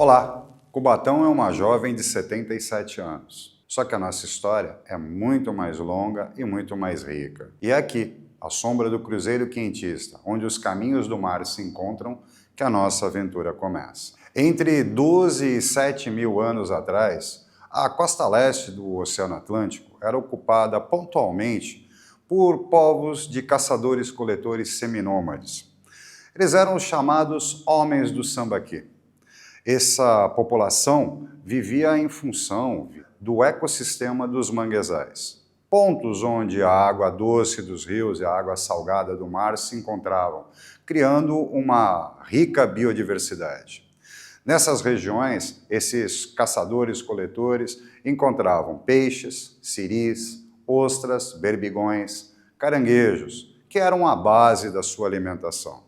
Olá, Cubatão é uma jovem de 77 anos. Só que a nossa história é muito mais longa e muito mais rica. E é aqui, à sombra do Cruzeiro Quentista, onde os caminhos do mar se encontram, que a nossa aventura começa. Entre 12 e 7 mil anos atrás, a costa leste do Oceano Atlântico era ocupada pontualmente por povos de caçadores-coletores seminômades. Eles eram os chamados Homens do Sambaqui. Essa população vivia em função do ecossistema dos manguezais, pontos onde a água doce dos rios e a água salgada do mar se encontravam, criando uma rica biodiversidade. Nessas regiões, esses caçadores-coletores encontravam peixes, siris, ostras, berbigões, caranguejos, que eram a base da sua alimentação.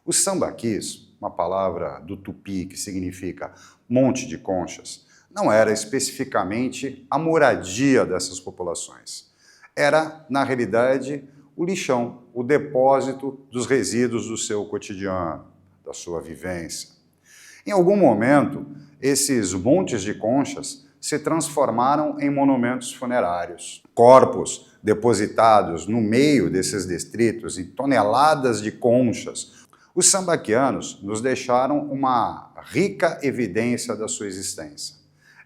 Os sambaquis, uma palavra do tupi que significa monte de conchas, não era especificamente a moradia dessas populações. Era, na realidade, o lixão, o depósito dos resíduos do seu cotidiano, da sua vivência. Em algum momento, esses montes de conchas se transformaram em monumentos funerários. Corpos depositados no meio desses detritos em toneladas de conchas. Os sambaquianos nos deixaram uma rica evidência da sua existência.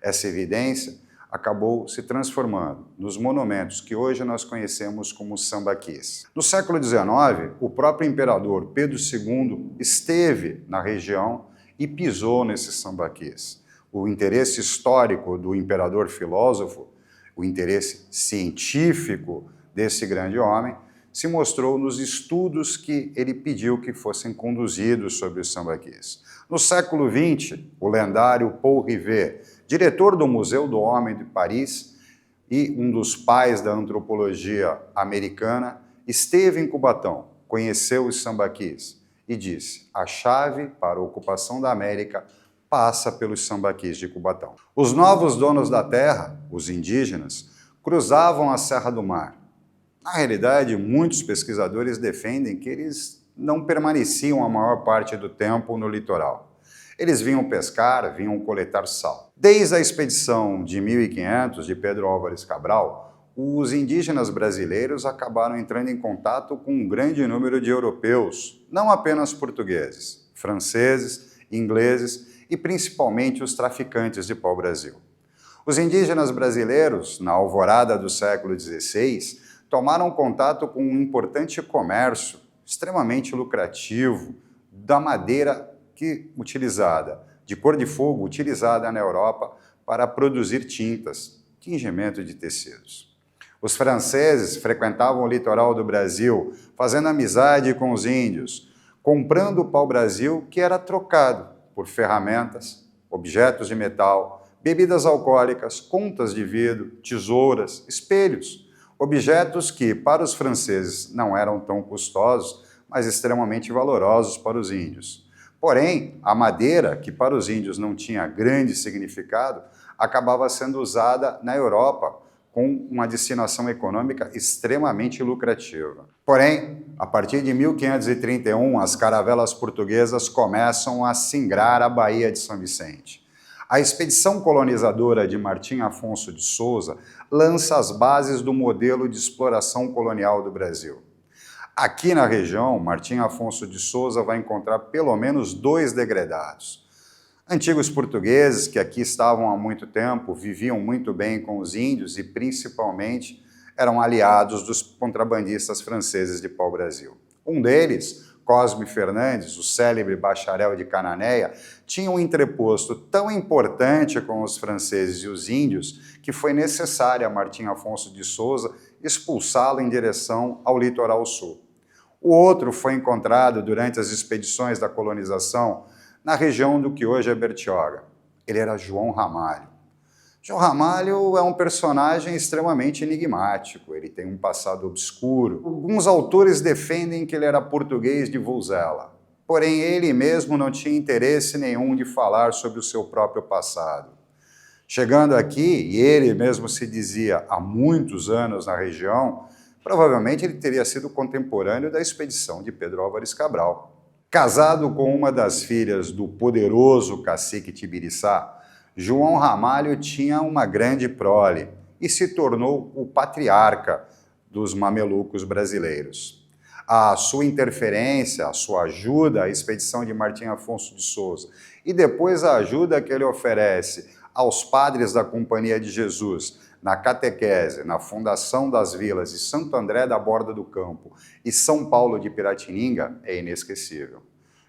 Essa evidência acabou se transformando nos monumentos que hoje nós conhecemos como sambaquis. No século XIX, o próprio imperador Pedro II esteve na região e pisou nesses sambaquis. O interesse histórico do imperador filósofo, o interesse científico desse grande homem, se mostrou nos estudos que ele pediu que fossem conduzidos sobre os sambaquis. No século XX, o lendário Paul Rivet, diretor do Museu do Homem de Paris e um dos pais da antropologia americana, esteve em Cubatão, conheceu os sambaquis e disse: a chave para a ocupação da América passa pelos sambaquis de Cubatão. Os novos donos da terra, os indígenas, cruzavam a Serra do Mar. Na realidade, muitos pesquisadores defendem que eles não permaneciam a maior parte do tempo no litoral. Eles vinham pescar, vinham coletar sal. Desde a expedição de 1500 de Pedro Álvares Cabral, os indígenas brasileiros acabaram entrando em contato com um grande número de europeus, não apenas portugueses, franceses, ingleses e principalmente os traficantes de pau-brasil. Os indígenas brasileiros, na alvorada do século XVI, tomaram contato com um importante comércio extremamente lucrativo da madeira utilizada, de cor de fogo, utilizada na Europa para produzir tintas, tingimento de tecidos. Os franceses frequentavam o litoral do Brasil, fazendo amizade com os índios, comprando o pau-brasil que era trocado por ferramentas, objetos de metal, bebidas alcoólicas, contas de vidro, tesouras, espelhos, objetos que, para os franceses, não eram tão custosos, mas extremamente valorosos para os índios. Porém, a madeira, que para os índios não tinha grande significado, acabava sendo usada na Europa com uma destinação econômica extremamente lucrativa. Porém, a partir de 1531, as caravelas portuguesas começam a singrar a Baía de São Vicente. A expedição colonizadora de Martim Afonso de Souza lança as bases do modelo de exploração colonial do Brasil. Aqui na região, Martim Afonso de Souza vai encontrar pelo menos 2 degredados. Antigos portugueses que aqui estavam há muito tempo, viviam muito bem com os índios e principalmente eram aliados dos contrabandistas franceses de pau-brasil. Um deles, Cosme Fernandes, o célebre bacharel de Cananéia, tinha um entreposto tão importante com os franceses e os índios que foi necessário a Martim Afonso de Souza expulsá-lo em direção ao litoral sul. O outro foi encontrado durante as expedições da colonização na região do que hoje é Bertioga. Ele era João Ramalho. João Ramalho é um personagem extremamente enigmático, ele tem um passado obscuro. Alguns autores defendem que ele era português de Vozela, porém ele mesmo não tinha interesse nenhum de falar sobre o seu próprio passado. Chegando aqui, e ele mesmo se dizia há muitos anos na região, provavelmente ele teria sido contemporâneo da expedição de Pedro Álvares Cabral. Casado com uma das filhas do poderoso cacique Tibiriçá, João Ramalho tinha uma grande prole e se tornou o patriarca dos mamelucos brasileiros. A sua interferência, a sua ajuda à expedição de Martim Afonso de Souza e depois a ajuda que ele oferece aos padres da Companhia de Jesus na catequese, na fundação das vilas de Santo André da Borda do Campo e São Paulo de Piratininga é inesquecível.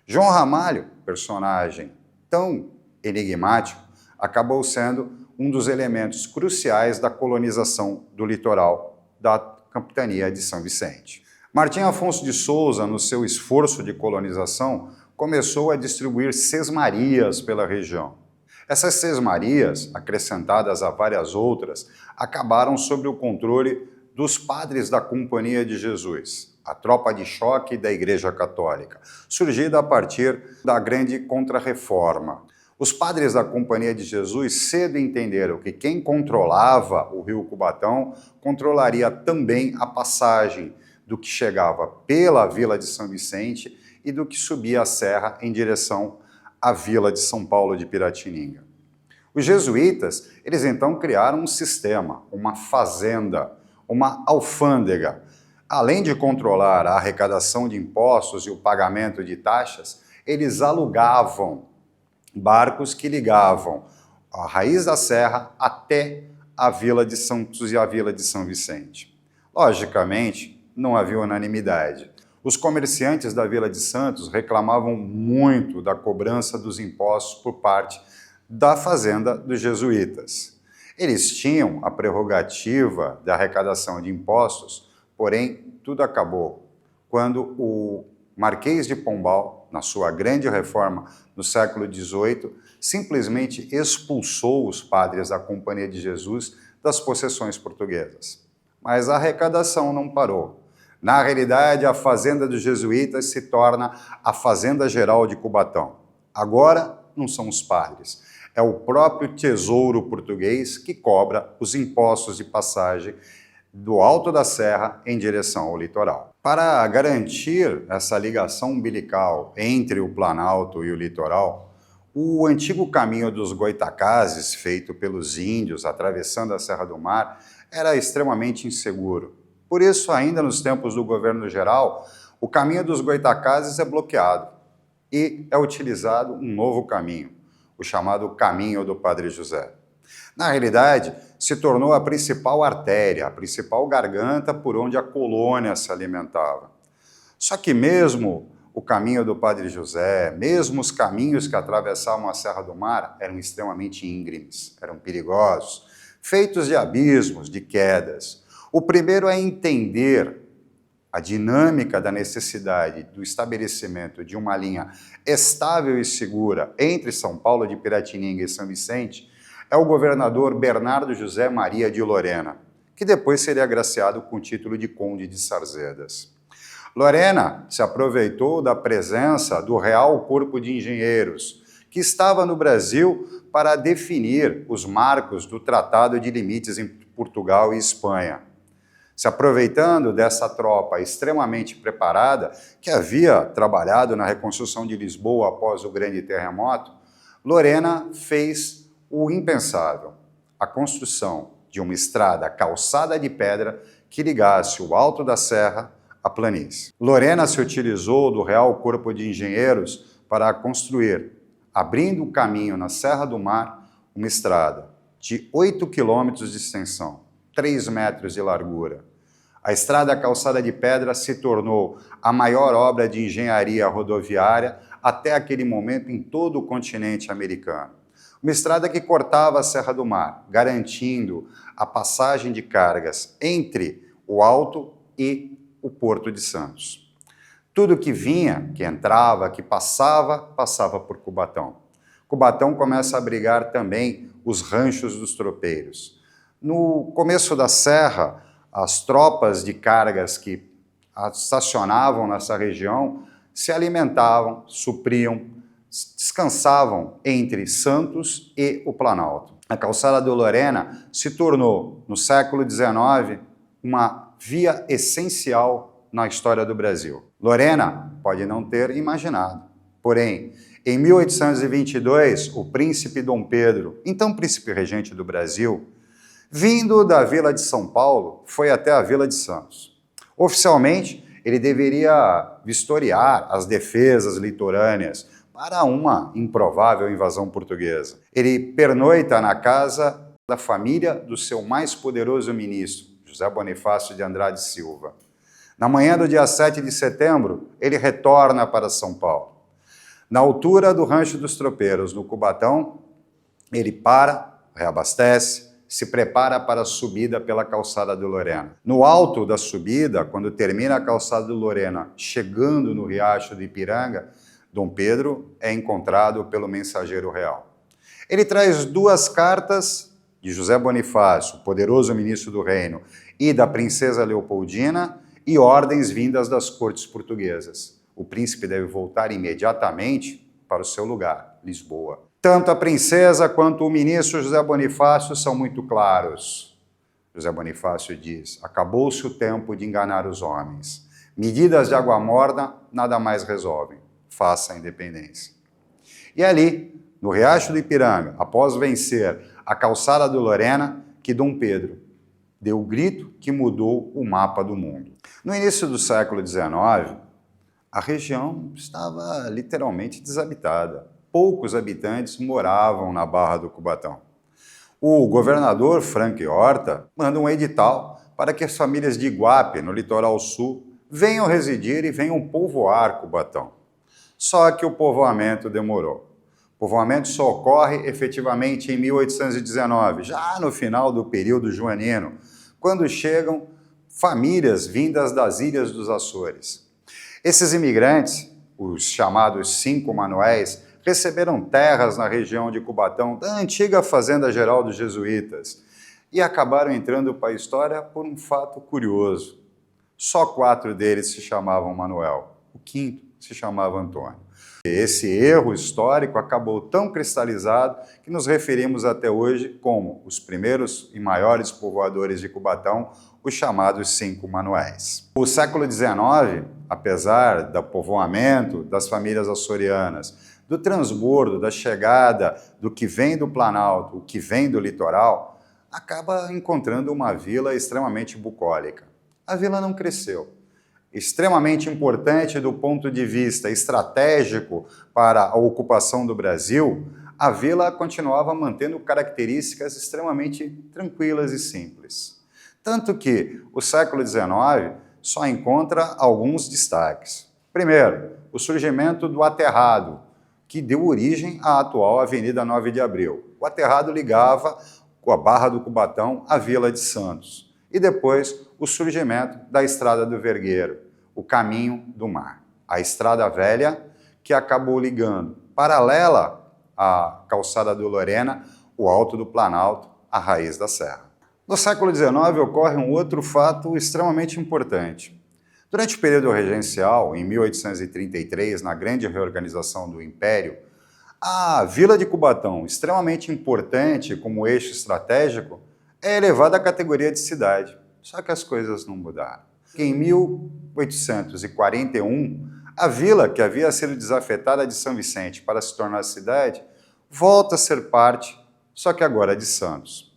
João Ramalho, personagem tão enigmático, acabou sendo um dos elementos cruciais da colonização do litoral da capitania de São Vicente. Martim Afonso de Souza, no seu esforço de colonização, começou a distribuir sesmarias pela região. Essas sesmarias, acrescentadas a várias outras, acabaram sob o controle dos padres da Companhia de Jesus, a tropa de choque da Igreja Católica, surgida a partir da grande Contra-Reforma. Os padres da Companhia de Jesus cedo entenderam que quem controlava o rio Cubatão controlaria também a passagem do que chegava pela Vila de São Vicente e do que subia a serra em direção à Vila de São Paulo de Piratininga. Os jesuítas, eles então criaram um sistema, uma fazenda, uma alfândega. Além de controlar a arrecadação de impostos e o pagamento de taxas, eles alugavam barcos que ligavam a raiz da serra até a Vila de Santos e a Vila de São Vicente. Logicamente, não havia unanimidade. Os comerciantes da Vila de Santos reclamavam muito da cobrança dos impostos por parte da fazenda dos jesuítas. Eles tinham a prerrogativa da arrecadação de impostos, porém, tudo acabou quando o Marquês de Pombal, na sua grande reforma no século XVIII, simplesmente expulsou os padres da Companhia de Jesus das possessões portuguesas. Mas a arrecadação não parou. Na realidade, a fazenda dos jesuítas se torna a Fazenda Geral de Cubatão. Agora, não são os padres, é o próprio tesouro português que cobra os impostos de passagem do alto da serra em direção ao litoral. Para garantir essa ligação umbilical entre o Planalto e o litoral, o antigo caminho dos Goitacazes, feito pelos índios atravessando a Serra do Mar, era extremamente inseguro. Por isso, ainda nos tempos do governo geral, o caminho dos Goitacazes é bloqueado e é utilizado um novo caminho, o chamado Caminho do Padre José. Na realidade, se tornou a principal artéria, a principal garganta por onde a colônia se alimentava. Só que mesmo o caminho do Padre José, mesmo os caminhos que atravessavam a Serra do Mar, eram extremamente íngremes, eram perigosos, feitos de abismos, de quedas. O primeiro é entender a dinâmica da necessidade do estabelecimento de uma linha estável e segura entre São Paulo de Piratininga e São Vicente, é o governador Bernardo José Maria de Lorena, que depois seria agraciado com o título de Conde de Sarzedas. Lorena se aproveitou da presença do Real Corpo de Engenheiros, que estava no Brasil para definir os marcos do Tratado de Limites em Portugal e Espanha. Se aproveitando dessa tropa extremamente preparada, que havia trabalhado na reconstrução de Lisboa após o grande terremoto, Lorena fez o impensável, a construção de uma estrada calçada de pedra que ligasse o alto da serra à planície. Lorena se utilizou do Real Corpo de Engenheiros para construir, abrindo o caminho na Serra do Mar, uma estrada de 8 quilômetros de extensão, 3 metros de largura. A estrada calçada de pedra se tornou a maior obra de engenharia rodoviária até aquele momento em todo o continente americano. Uma estrada que cortava a Serra do Mar, garantindo a passagem de cargas entre o Alto e o Porto de Santos. Tudo que vinha, que entrava, que passava, passava por Cubatão. Cubatão começa a abrigar também os ranchos dos tropeiros. No começo da serra, as tropas de cargas que estacionavam nessa região se alimentavam, supriam, descansavam entre Santos e o Planalto. A calçada do Lorena se tornou, no século XIX, uma via essencial na história do Brasil. Lorena pode não ter imaginado. Porém, em 1822, o príncipe Dom Pedro, então príncipe regente do Brasil, vindo da Vila de São Paulo, foi até a Vila de Santos. Oficialmente, ele deveria vistoriar as defesas litorâneas para uma improvável invasão portuguesa. Ele pernoita na casa da família do seu mais poderoso ministro, José Bonifácio de Andrade Silva. Na manhã do dia 7 de setembro, ele retorna para São Paulo. Na altura do Rancho dos Tropeiros, no Cubatão, ele para, reabastece, se prepara para a subida pela Calçada do Lorena. No alto da subida, quando termina a Calçada do Lorena, chegando no Riacho do Ipiranga, Dom Pedro é encontrado pelo mensageiro real. Ele traz 2 cartas de José Bonifácio, poderoso ministro do reino, e da princesa Leopoldina, e ordens vindas das cortes portuguesas. O príncipe deve voltar imediatamente para o seu lugar, Lisboa. Tanto a princesa quanto o ministro José Bonifácio são muito claros. José Bonifácio diz: acabou-se o tempo de enganar os homens. Medidas de água morna nada mais resolvem. Faça a independência. E ali, no Riacho do Ipiranga, após vencer a Calçada do Lorena, que Dom Pedro deu o grito que mudou o mapa do mundo. No início do século XIX, a região estava literalmente desabitada. Poucos habitantes moravam na Barra do Cubatão. O governador Frank Horta manda um edital para que as famílias de Iguape, no litoral sul, venham residir e venham povoar Cubatão. Só que o povoamento demorou. O povoamento só ocorre efetivamente em 1819, já no final do período joanino, quando chegam famílias vindas das ilhas dos Açores. Esses imigrantes, os chamados 5 Manuéis, receberam terras na região de Cubatão, da antiga Fazenda Geral dos Jesuítas, e acabaram entrando para a história por um fato curioso. Só 4 deles se chamavam Manuel, o 5º se chamava Antônio. Esse erro histórico acabou tão cristalizado que nos referimos até hoje como os primeiros e maiores povoadores de Cubatão, os chamados 5 Manuéis. O século XIX, apesar do povoamento das famílias açorianas, do transbordo, da chegada do que vem do Planalto, o que vem do litoral, acaba encontrando uma vila extremamente bucólica. A vila não cresceu. Extremamente importante do ponto de vista estratégico para a ocupação do Brasil, a vila continuava mantendo características extremamente tranquilas e simples. Tanto que o século XIX só encontra alguns destaques. Primeiro, o surgimento do aterrado, que deu origem à atual Avenida 9 de Abril. O aterrado ligava a Barra do Cubatão à Vila de Santos. E depois, o surgimento da Estrada do Vergueiro, o caminho do mar. A Estrada Velha, que acabou ligando, paralela à Calçada do Lorena, o Alto do Planalto, a raiz da serra. No século XIX ocorre um outro fato extremamente importante. Durante o período regencial, em 1833, na grande reorganização do Império, a Vila de Cubatão, extremamente importante como eixo estratégico, é elevada à categoria de cidade. Só que as coisas não mudaram. Em 1841, a vila, que havia sido desafetada de São Vicente para se tornar cidade, volta a ser parte, só que agora de Santos.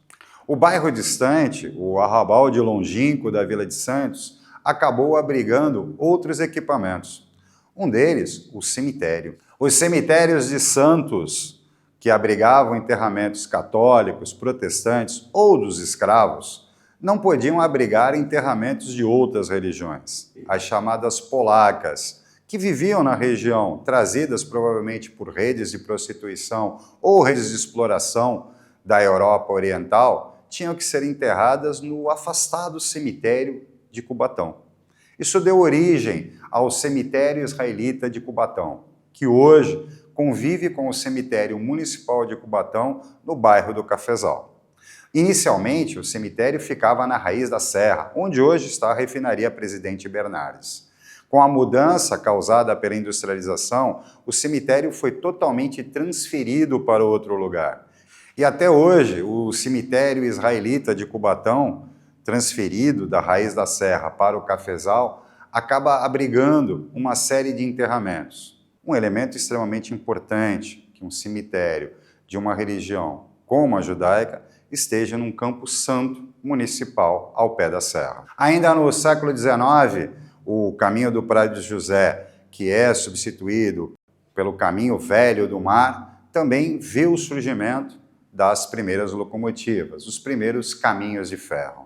O bairro distante, o arrabalde longínquo da Vila de Santos, acabou abrigando outros equipamentos. Um deles, o cemitério. Os cemitérios de santos, que abrigavam enterramentos católicos, protestantes ou dos escravos, não podiam abrigar enterramentos de outras religiões, as chamadas polacas, que viviam na região, trazidas provavelmente por redes de prostituição ou redes de exploração da Europa Oriental, tinham que ser enterradas no afastado cemitério de Cubatão. Isso deu origem ao cemitério israelita de Cubatão, que hoje convive com o cemitério municipal de Cubatão, no bairro do Cafezal. Inicialmente, o cemitério ficava na raiz da serra, onde hoje está a refinaria Presidente Bernardes. Com a mudança causada pela industrialização, o cemitério foi totalmente transferido para outro lugar. E até hoje, o cemitério israelita de Cubatão, transferido da raiz da serra para o Cafezal, acaba abrigando uma série de enterramentos. Um elemento extremamente importante, que um cemitério de uma religião como a judaica esteja num campo santo municipal ao pé da serra. Ainda no século XIX, o caminho do Prado de José, que é substituído pelo caminho velho do mar, também viu o surgimento das primeiras locomotivas, os primeiros caminhos de ferro.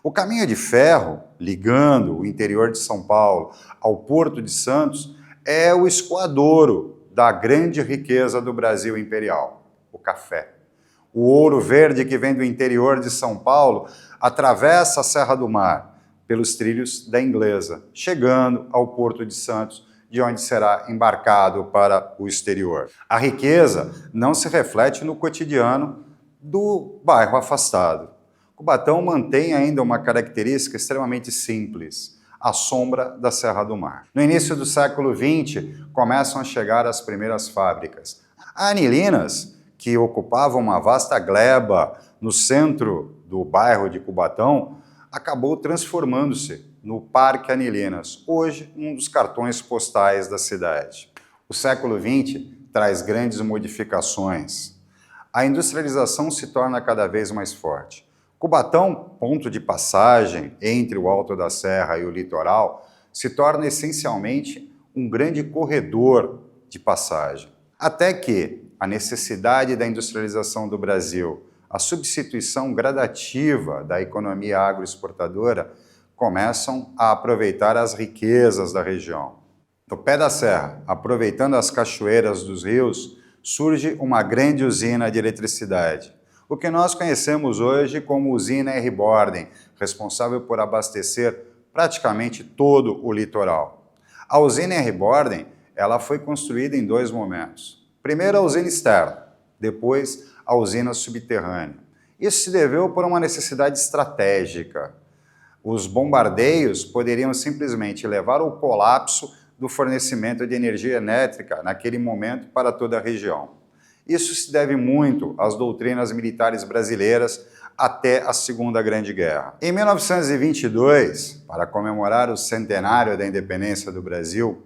O caminho de ferro, ligando o interior de São Paulo ao Porto de Santos, é o escoadouro da grande riqueza do Brasil imperial, o café. O ouro verde que vem do interior de São Paulo atravessa a Serra do Mar pelos trilhos da Inglesa, chegando ao Porto de Santos, de onde será embarcado para o exterior. A riqueza não se reflete no cotidiano do bairro afastado. Cubatão mantém ainda uma característica extremamente simples, a sombra da Serra do Mar. No início do século XX, começam a chegar as primeiras fábricas. A Anilinas, que ocupava uma vasta gleba no centro do bairro de Cubatão, acabou transformando-se no Parque Anilinas, hoje um dos cartões postais da cidade. O século XX traz grandes modificações. A industrialização se torna cada vez mais forte. Cubatão, ponto de passagem entre o Alto da Serra e o litoral, se torna essencialmente um grande corredor de passagem. Até que a necessidade da industrialização do Brasil, a substituição gradativa da economia agroexportadora, começam a aproveitar as riquezas da região. No pé da serra, aproveitando as cachoeiras dos rios, surge uma grande usina de eletricidade, o que nós conhecemos hoje como usina R. Borden, responsável por abastecer praticamente todo o litoral. A usina R. Borden, ela foi construída em dois momentos. Primeiro a usina externa, depois a usina subterrânea. Isso se deveu por uma necessidade estratégica. Os bombardeios poderiam simplesmente levar ao colapso do fornecimento de energia elétrica naquele momento para toda a região. Isso se deve muito às doutrinas militares brasileiras até a Segunda Grande Guerra. Em 1922, para comemorar o centenário da independência do Brasil,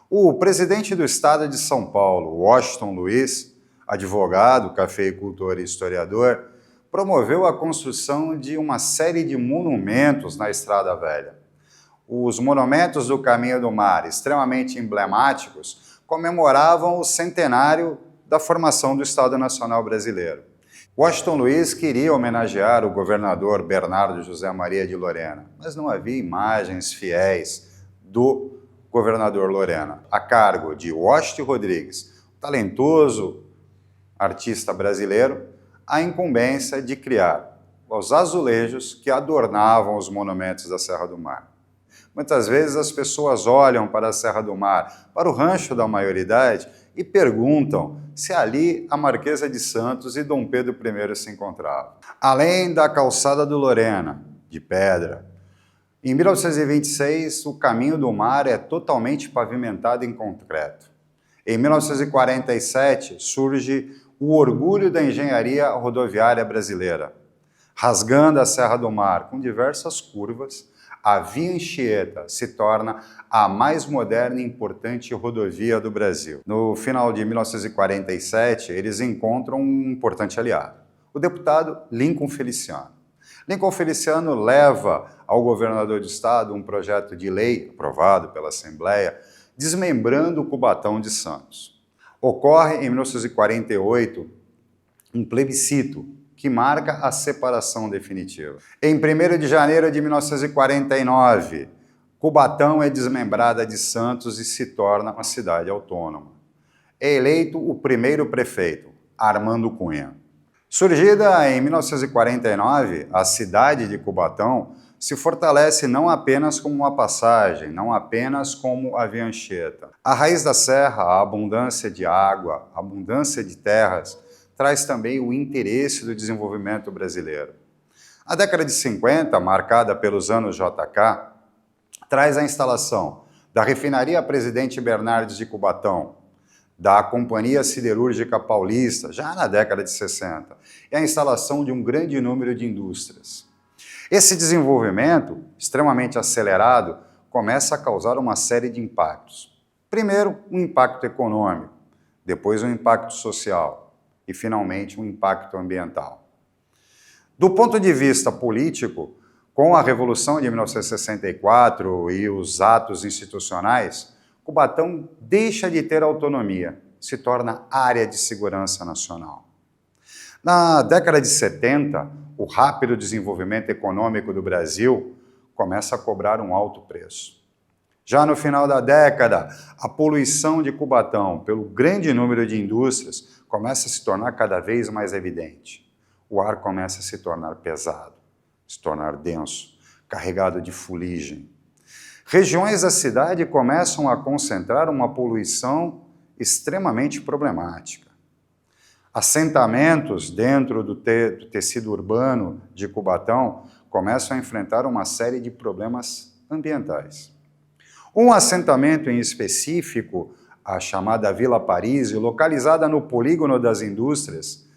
o presidente do estado de São Paulo, Washington Luiz, advogado, cafeicultor e historiador, promoveu a construção de uma série de monumentos na Estrada Velha. Os monumentos do Caminho do Mar, extremamente emblemáticos, comemoravam o centenário da formação do Estado Nacional Brasileiro. Washington Luiz queria homenagear o governador Bernardo José Maria de Lorena, mas não havia imagens fiéis do governador Lorena, a cargo de Washington Rodrigues, talentoso artista brasileiro, a incumbência de criar os azulejos que adornavam os monumentos da Serra do Mar. Muitas vezes as pessoas olham para a Serra do Mar, para o rancho da maioridade, e perguntam se ali a Marquesa de Santos e Dom Pedro I se encontravam. Além da calçada do Lorena, de pedra, em 1926 o Caminho do Mar é totalmente pavimentado em concreto. Em 1947 surge o orgulho da engenharia rodoviária brasileira, rasgando a Serra do Mar com diversas curvas. A Via Anchieta se torna a mais moderna e importante rodovia do Brasil. No final de 1947, eles encontram um importante aliado, o deputado Lincoln Feliciano. Lincoln Feliciano leva ao governador do estado um projeto de lei aprovado pela Assembleia, desmembrando o Cubatão de Santos. Ocorre em 1948 um plebiscito que marca a separação definitiva. Em 1º de janeiro de 1949, Cubatão é desmembrada de Santos e se torna uma cidade autônoma. É eleito o primeiro prefeito, Armando Cunha. Surgida em 1949, a cidade de Cubatão se fortalece não apenas como uma passagem, não apenas como a Via Anchieta. A raiz da serra, a abundância de água, a abundância de terras, traz também o interesse do desenvolvimento brasileiro. A década de 50, marcada pelos anos JK, traz a instalação da Refinaria Presidente Bernardes de Cubatão, da Companhia Siderúrgica Paulista, já na década de 60, e a instalação de um grande número de indústrias. Esse desenvolvimento, extremamente acelerado, começa a causar uma série de impactos. Primeiro, um impacto econômico, depois um impacto social e, finalmente, um impacto ambiental. Do ponto de vista político, com a Revolução de 1964 e os atos institucionais, Cubatão deixa de ter autonomia, se torna área de segurança nacional. Na década de 70, o rápido desenvolvimento econômico do Brasil começa a cobrar um alto preço. Já no final da década, a poluição de Cubatão pelo grande número de indústrias começa a se tornar cada vez mais evidente. O ar começa a se tornar pesado, se tornar denso, carregado de fuligem. Regiões da cidade começam a concentrar uma poluição extremamente problemática. Assentamentos dentro do tecido urbano de Cubatão começam a enfrentar uma série de problemas ambientais. Um assentamento em específico, a chamada Vila Paris, localizada no polígono das indústrias,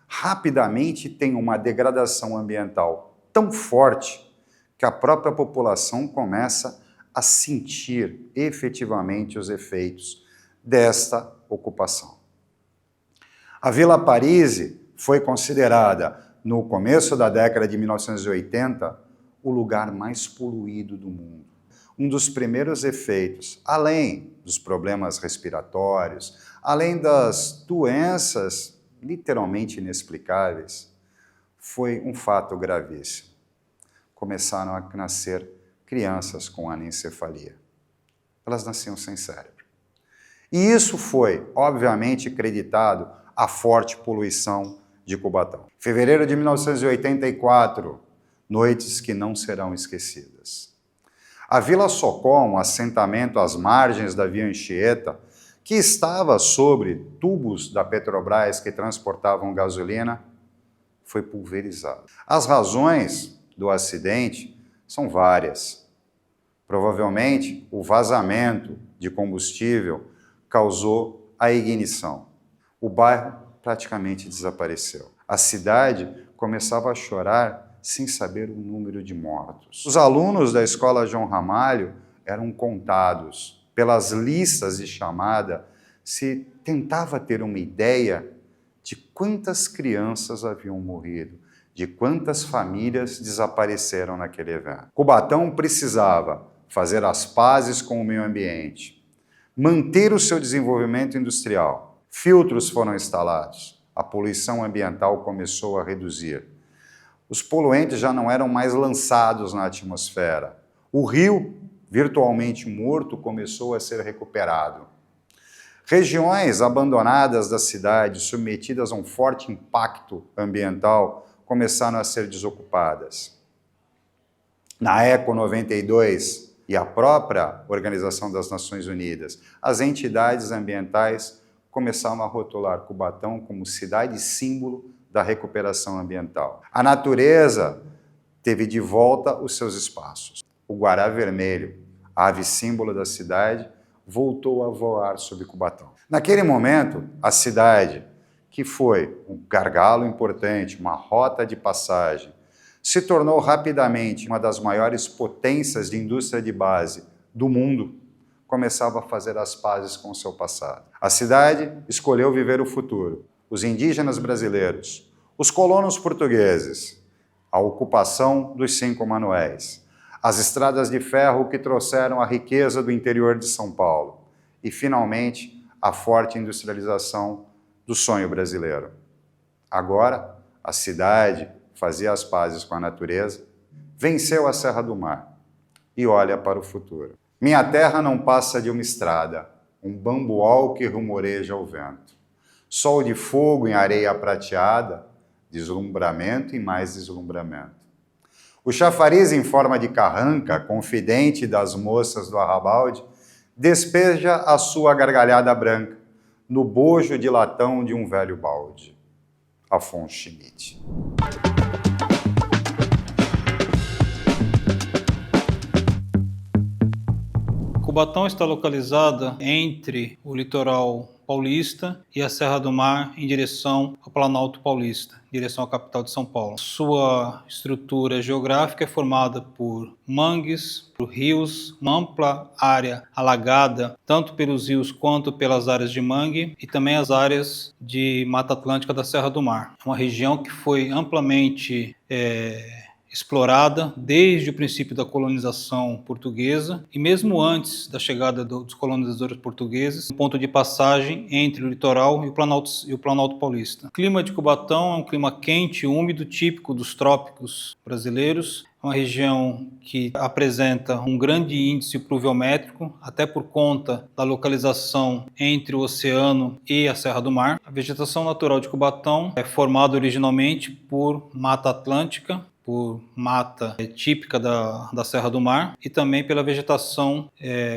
rapidamente tem uma degradação ambiental tão forte que a própria população começa a sentir efetivamente os efeitos desta ocupação. A Vila Paris foi considerada, no começo da década de 1980, o lugar mais poluído do mundo. Um dos primeiros efeitos, além dos problemas respiratórios, além das doenças literalmente inexplicáveis, foi um fato gravíssimo. Começaram a nascer crianças com anencefalia. Elas nasciam sem cérebro. E isso foi, obviamente, creditado à forte poluição de Cubatão. Fevereiro de 1984, noites que não serão esquecidas. A Vila Socó, um assentamento às margens da Via Anchieta, que estava sobre tubos da Petrobras que transportavam gasolina, foi pulverizado. As razões do acidente são várias. Provavelmente, o vazamento de combustível causou a ignição. O bairro praticamente desapareceu. A cidade começava a chorar sem saber o número de mortos. Os alunos da Escola João Ramalho eram contados. Pelas listas de chamada, se tentava ter uma ideia de quantas crianças haviam morrido, de quantas famílias desapareceram naquele evento. Cubatão precisava fazer as pazes com o meio ambiente, manter o seu desenvolvimento industrial. Filtros foram instalados, a poluição ambiental começou a reduzir. Os poluentes já não eram mais lançados na atmosfera. O rio, virtualmente morto, começou a ser recuperado. Regiões abandonadas da cidade, submetidas a um forte impacto ambiental, começaram a ser desocupadas. Na ECO 92 e a própria Organização das Nações Unidas, as entidades ambientais começaram a rotular Cubatão como cidade símbolo da recuperação ambiental. A natureza teve de volta os seus espaços. O guará vermelho, a ave símbolo da cidade, voltou a voar sobre Cubatão. Naquele momento, a cidade, que foi um gargalo importante, uma rota de passagem, se tornou rapidamente uma das maiores potências de indústria de base do mundo, começava a fazer as pazes com o seu passado. A cidade escolheu viver o futuro. Os indígenas brasileiros, os colonos portugueses, a ocupação dos 5 Manoéis, as estradas de ferro que trouxeram a riqueza do interior de São Paulo e, finalmente, a forte industrialização do sonho brasileiro. Agora, a cidade fazia as pazes com a natureza, venceu a Serra do Mar e olha para o futuro. Minha terra não passa de uma estrada, um bambual que rumoreja ao vento. Sol de fogo em areia prateada, deslumbramento e mais deslumbramento. O chafariz em forma de carranca, confidente das moças do arrabalde, despeja a sua gargalhada branca no bojo de latão de um velho balde. Afonso Schmidt. Cubatão está localizada entre o litoral paulista e a Serra do Mar em direção ao Planalto Paulista, em direção à capital de São Paulo. Sua estrutura geográfica é formada por mangues, por rios, uma ampla área alagada, tanto pelos rios quanto pelas áreas de mangue, e também as áreas de Mata Atlântica da Serra do Mar. É uma região que foi amplamente explorada desde o princípio da colonização portuguesa e mesmo antes da chegada dos colonizadores portugueses, um ponto de passagem entre o litoral e o Planalto Paulista. O clima de Cubatão é um clima quente e úmido, típico dos trópicos brasileiros. É uma região que apresenta um grande índice pluviométrico, até por conta da localização entre o oceano e a Serra do Mar. A vegetação natural de Cubatão é formada originalmente por Mata Atlântica, por mata típica da Serra do Mar e também pela vegetação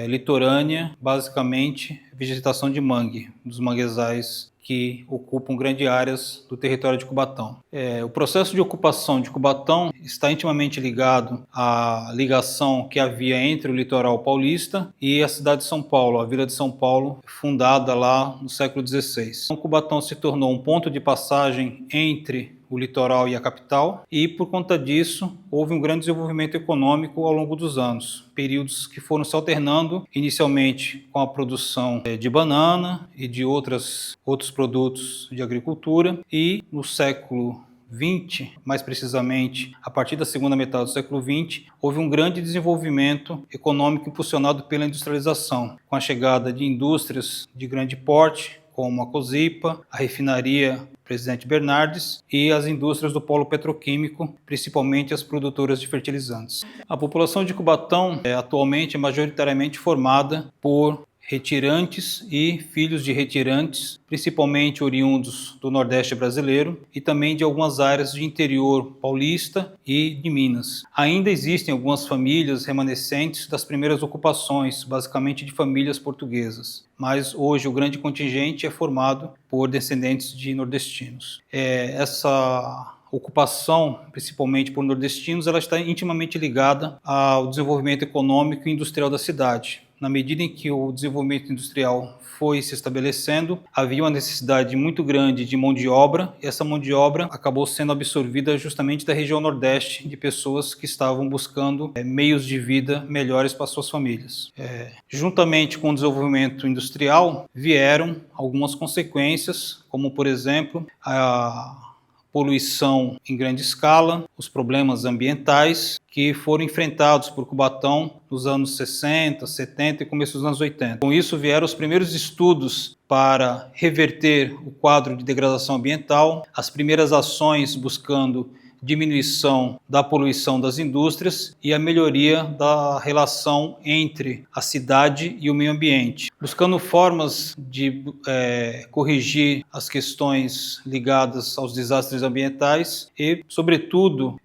litorânea, basicamente vegetação de mangue, dos manguezais que ocupam grandes áreas do território de Cubatão. O processo de ocupação de Cubatão está intimamente ligado à ligação que havia entre o litoral paulista e a cidade de São Paulo, a Vila de São Paulo, fundada lá no século XVI. Então, Cubatão se tornou um ponto de passagem entre o litoral e a capital, e por conta disso houve um grande desenvolvimento econômico ao longo dos anos, períodos que foram se alternando inicialmente com a produção de banana e de outros produtos de agricultura, e no século XX, mais precisamente a partir da segunda metade do século XX, houve um grande desenvolvimento econômico impulsionado pela industrialização, com a chegada de indústrias de grande porte, como a Cosipa, a refinaria Presidente Bernardes e as indústrias do polo petroquímico, principalmente as produtoras de fertilizantes. A população de Cubatão atualmente é majoritariamente formada por retirantes e filhos de retirantes, principalmente oriundos do Nordeste brasileiro e também de algumas áreas de interior paulista e de Minas. Ainda existem algumas famílias remanescentes das primeiras ocupações, basicamente de famílias portuguesas, mas hoje o grande contingente é formado por descendentes de nordestinos. Essa ocupação, principalmente por nordestinos, ela está intimamente ligada ao desenvolvimento econômico e industrial da cidade. Na medida em que o desenvolvimento industrial foi se estabelecendo, havia uma necessidade muito grande de mão de obra, e essa mão de obra acabou sendo absorvida justamente da região Nordeste, de pessoas que estavam buscando meios de vida melhores para suas famílias. Juntamente com o desenvolvimento industrial, vieram algumas consequências, como, por exemplo, a poluição em grande escala, os problemas ambientais que foram enfrentados por Cubatão nos anos 60, 70 e começo dos anos 80. Com isso vieram os primeiros estudos para reverter o quadro de degradação ambiental, as primeiras ações buscando diminuição da poluição das indústrias e a melhoria da relação entre a cidade e o meio ambiente, buscando formas de corrigir as questões ligadas aos desastres ambientais e, sobretudo,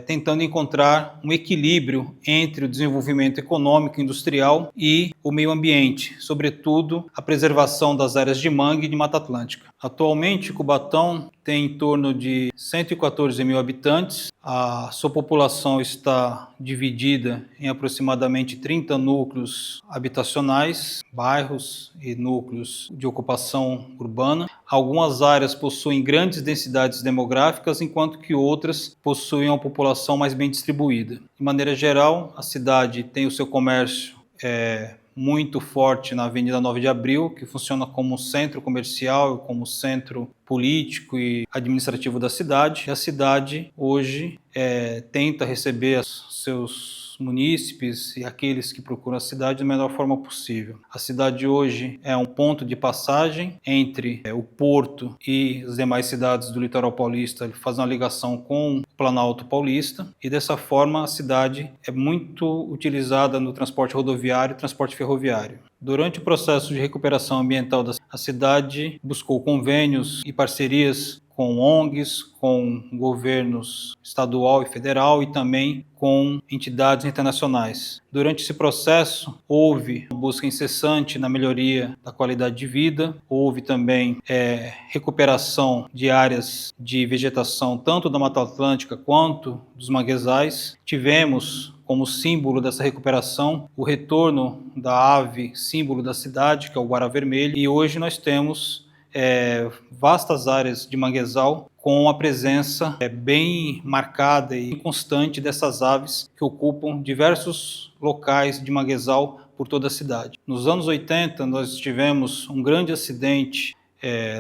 tentando encontrar um equilíbrio entre o desenvolvimento econômico e industrial e o meio ambiente, sobretudo a preservação das áreas de mangue e de Mata Atlântica. Atualmente, Cubatão tem em torno de 114 mil habitantes. A sua população está dividida em aproximadamente 30 núcleos habitacionais, bairros e núcleos de ocupação urbana. Algumas áreas possuem grandes densidades demográficas, enquanto que outras possuem uma população mais bem distribuída. De maneira geral, a cidade tem o seu comércio muito forte na Avenida 9 de Abril, que funciona como centro comercial, como centro político e administrativo da cidade. E a cidade hoje tenta receber seus munícipes e aqueles que procuram a cidade da melhor forma possível. A cidade hoje é um ponto de passagem entre o Porto e as demais cidades do litoral paulista. Ele faz uma ligação com o Planalto Paulista e dessa forma a cidade é muito utilizada no transporte rodoviário e transporte ferroviário. Durante o processo de recuperação ambiental, a cidade buscou convênios e parcerias com ONGs, com governos estadual e federal e também com entidades internacionais. Durante esse processo, houve uma busca incessante na melhoria da qualidade de vida, houve também recuperação de áreas de vegetação, tanto da Mata Atlântica quanto dos manguezais. Tivemos como símbolo dessa recuperação o retorno da ave símbolo da cidade, que é o guará vermelho, e hoje nós temos vastas áreas de manguezal com a presença bem marcada e constante dessas aves que ocupam diversos locais de manguezal por toda a cidade. Nos anos 80 nós tivemos um grande acidente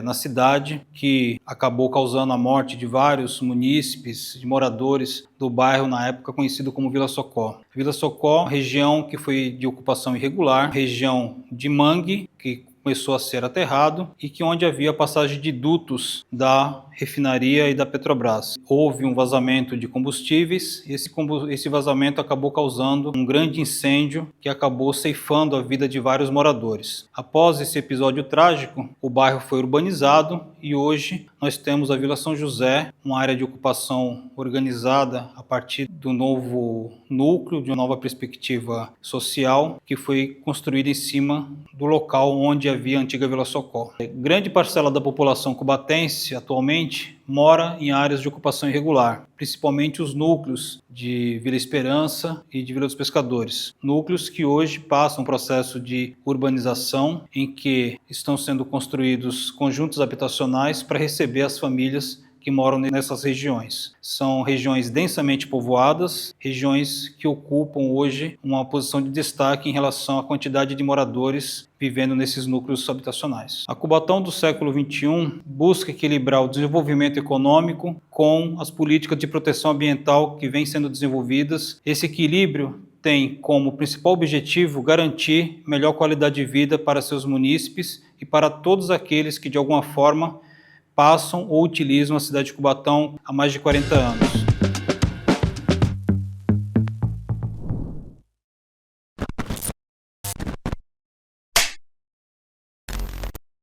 na cidade, que acabou causando a morte de vários munícipes, de moradores do bairro na época conhecido como Vila Socó. Vila Socó, região que foi de ocupação irregular, região de mangue, que começou a ser aterrado e que onde havia passagem de dutos da refinaria e da Petrobras. Houve um vazamento de combustíveis e esse vazamento acabou causando um grande incêndio que acabou ceifando a vida de vários moradores. Após esse episódio trágico, o bairro foi urbanizado e hoje nós temos a Vila São José, uma área de ocupação organizada a partir do novo núcleo, de uma nova perspectiva social que foi construída em cima do local onde havia a antiga Vila Socó. Grande parcela da população cubatense atualmente mora em áreas de ocupação irregular, principalmente os núcleos de Vila Esperança e de Vila dos Pescadores. Núcleos que hoje passam um processo de urbanização em que estão sendo construídos conjuntos habitacionais para receber as famílias que moram nessas regiões. São regiões densamente povoadas, regiões que ocupam hoje uma posição de destaque em relação à quantidade de moradores vivendo nesses núcleos habitacionais. A Cubatão do século XXI busca equilibrar o desenvolvimento econômico com as políticas de proteção ambiental que vêm sendo desenvolvidas. Esse equilíbrio tem como principal objetivo garantir melhor qualidade de vida para seus munícipes e para todos aqueles que de alguma forma passam ou utilizam a cidade de Cubatão há mais de 40 anos.